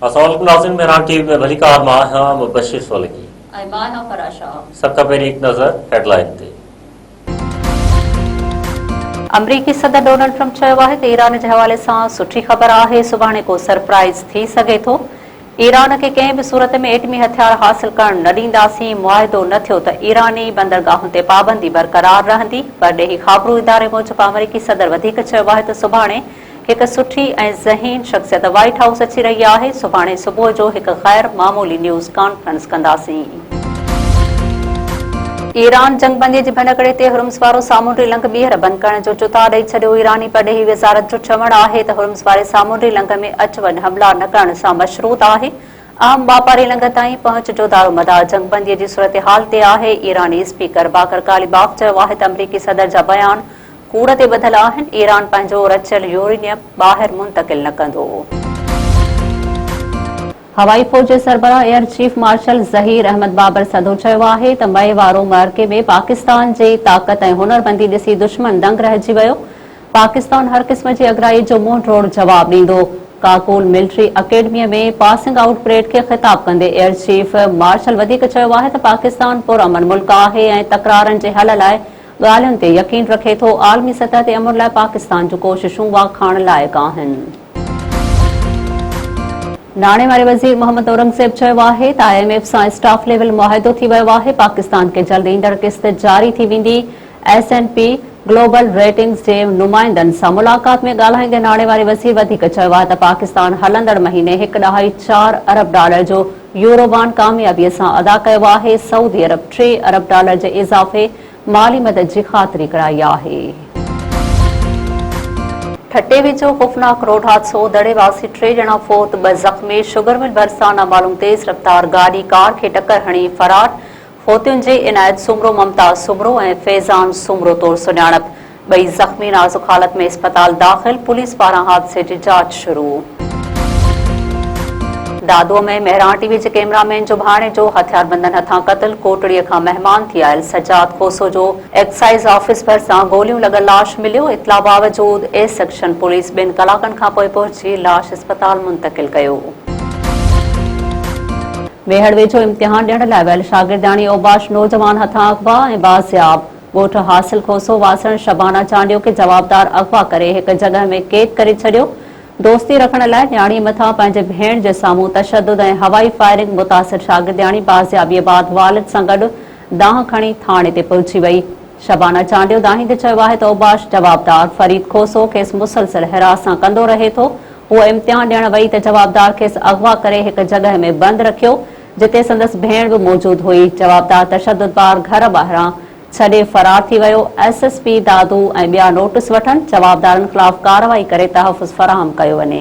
अस्सलामुअलैकुम नाज़रीन, मेहरान टीवी में भली कार मां हां मुबशिर सोलगी सबका पहले एक नजर हेडलाइन ते। अमरीकी सदर डोनाल्ड ट्रंप चयो आहे त ईरान जे हवाले सां सुठी ख़बर आहे, सुभाणे को सरप्राइज़ थी सघे थो। ईरान खे कंहिं बि सूरत में एटमी हथियार हासिल करण न ॾींदासीं, मुआहिदो न थियो त ईरानी बंदरगाहुनि ते पाबंदी बरक़रार रहंदी। परॾेही ख़बरूं इदारे मूजिबि अमरीकी सदर वधीक चयो आहे त सुभाणे हिकु सुठी ऐं ज़हीन शख़्सियत व्हाइट हाउस अची रही आहे। सुभाणे सुबुह जो हिकु ग़ैर मामूली न्यूज़ कॉन्फ्रेंस कंदासीं। ईरान जंगबंदीअ जी भनकड़े ते हुर्मुज़ वारो सामूंडी लंघ ॿीहर बंदि करण जो चुता ॾेई छॾियो। ईरानी परॾेही वज़ारत जो चवणु आहे त हुर्मुज़ वारे सामूंडी लंघ में अच वञ हमला न करण सां मशरूत आहे। अहम वापारी लंघ ताईं पहुच जो दारो मदार जंगबंदीअ जी सूरतहाल ते आहे। ईरानी स्पीकर बाकर कालीबाग चयो आहे त अमरीकी सदर जा बयान कूड़ ते ॿधल आहिनि। ईरान पंहिंजो रचियल यूरेनियम ॿाहिरि मुंतक़िल न कंदो। हवाई फ़ौज जे सरबराह air chief marshal Zaheer Ahmed Babar सदो चयो आहे त मई वारो मार्के में पाकिस्तान जी ताक़त ऐं हुनरबंदी ॾिसी दुश्मन दंग रहिजी वियो। पाकिस्तान हर क़िस्म जी अगराई जो मुंहुं तोड़ जवाब ॾींदो। काकुल मिलिट्री अकेडमीअ में पासिंग आउट परेड खे ख़िताब कंदे एयर चीफ मार्शल वधीक चयो आहे त पाकिस्तान पुरअमन मुल्क आहे ऐं तकरारनि जे हल लाइ ॻाल्हियुनि ते यकीन रखे थो। आलमी सतह ते अमन लाइ पाकिस्तान जूं कोशिशूं वाखाण लाइक़ आहिनि। नाणे वारे वज़ीर मोहम्मद औरंगज़ेब चयो आहे त IMF सां स्टाफ लेवल मुआहिदो थी वियो आहे। पाकिस्तान खे जल्द ईंदड़ किस्त जारी थी वेंदी। S&P ग्लोबल रेटिंग्स जे नुमाइंदनि सां मुलाक़ात में ॻाल्हाईंदे नाणे वारे वज़ीर वधीक चयो आहे त पाकिस्तान हलंदड़ महीने $1.4 अरब जो यूरोबांड कामयाबीअ सां अदा कयो आहे। सऊदी अरब $3 अरब जे इज़ाफ़े माली मदद जी ख़ातिरी कराई आहे। ठटे विचो ख़ौफ़नाक रोड हादसो, दड़ेवासी 3 ॼणा फोत 2 ज़ख़्मी। शुगर मिल भरिसां नामालूम तेज़ रफ़्तार गाॾी कार खे टक्कर हणी फरार। फोतियुनि जे इनायत सुमरो, ममताज़ सुमरो ऐं फैज़ान सुमरो तौरु सुञाणप। 2 ज़ख़्मी नाज़ुक हालत में अस्पताल दाख़िल। पुलिस पारां हादसे जी जांच शुरू। दादो में मेहरान टीवी जे कैमरामैन जो भाणे जो हथियारबंदनि हथां क़त्ल। कोटड़ीअ खां महिमान थी आयल सजाद खोसो जो एक्साइज़ ऑफिस भरिसां गोलियूं लॻल लाश मिलियो। इतला बावजूद ए सेक्शन पुलिस 2 कलाकनि खां पोइ पहुची लाश अस्पताल मुंतक़िल कयो। वेहड़ वेझो इम्तिहान ॾियण लाइ वियल शागिर्दाणी ओबाश नौजवान हथां अगवा ऐं बाज़ियाब। ॻोठ हासिल खोसो वासण शबाना चांडियो खे जवाबदार अगवा करे हिकु जॻह में कैद करे छॾियो। दोस्ती रखण लाइ न्याणी मथां पंहिंजे भेण जे साम्हूं तशद्दुद ऐं हवाई फायरिंग। मुतासिर शागिर्दाणी बाज़ियाबीअ बादि वालिद सां गॾु दांह खणी थाणे ते पहुची वई। शबाना चांडियो दाहींदे चयो आहे त ओबाश जवाबदार फरीद खोसो खेसि मुसलसल हिरास सां कंदो रहे थो। हूअ इम्तिहान ॾियण वई त जवाबदार खेसि अगवा करे हिकु जॻह में बंदि रखियो, जिते संदसि भेण बि मौजूदु हुई। जवाबदार तशद्दुदबार घर ॿाहिरां छॾे फरार थी वियो। SSP दादू ऐं ॿिया नोटिस वठनि, जवाबदारनि ख़िलाफ़ कार्रवाई करे तहफ़ुज़ फ़राहम कयो वञे।